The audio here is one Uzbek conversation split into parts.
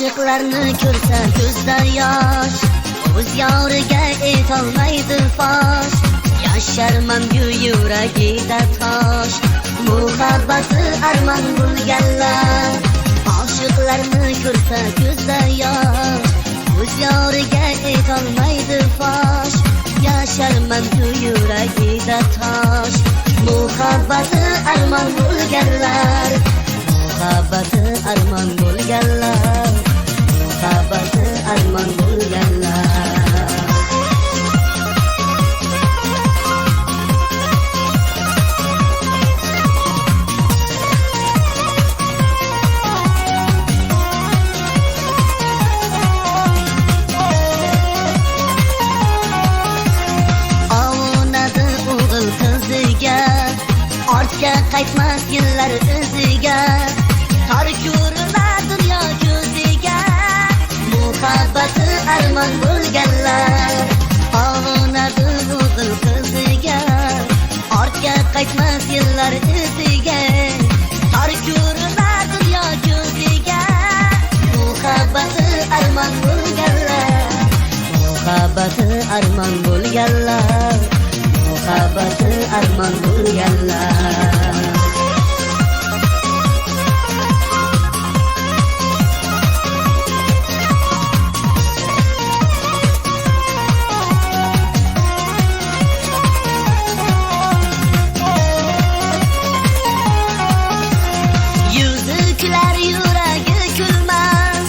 Oshiqlarni ko'rsa ko'zda yosh, o'z yoriga etolmaydi fosh. Yasharman-ku yuragida tosh, muhabbati armon bo'lganlar. Oshiqlarni ko'rsa ko'zda yosh, o'z yoriga etolmaydi fosh. Yasharman-ku yuragida tosh, muhabbati armon bo'lganlar. Muhabbati armon bo'lganlar, muhabbati armon bo'lganlar. Avunadi o'g'il qiziga, ortga qaytmas yillar iziga. Tor ko'rinar dunyo ko'ziga, muhabbati armon bo'lganlar. Avunadi o'g'il qiziga, ortga qaytmas yillar iziga. Tor ko'rinar dunyo ko'ziga, muhabbati armon bo'lganlar. Muhabbati armon bo'lganlar, muhabbati armon bo'lganlar. Yuzi kular, yuragi kulmas,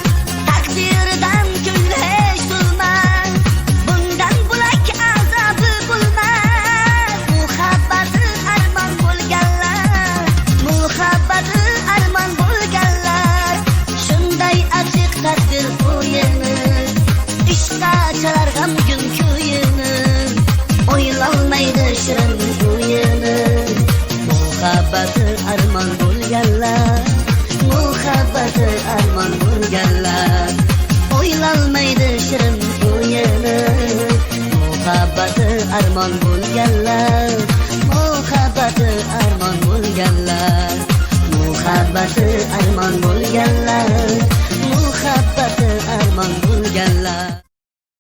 taqdiridan ko'ngli hech to'lmas. Bundan bo'lak azobi bo'lmas, muhabbati armon bo'lganlar. Muhabbati armon bo'lganlar. Shunday achchiq taqdir o'yini, ishqa chalar g'amgin ko'yini. O'ylolmaydi shirin o'yini, muhabbati armon bo'lganlar. Muhabbati armon bo'lganlar. O'ylolmaydi shirin o'yini, muhabbati armon bo'lganlar. Muhabbati armon bo'lganlar. Muhabbati armon bo'lganlar. Muhabbati armon bo'lganlar.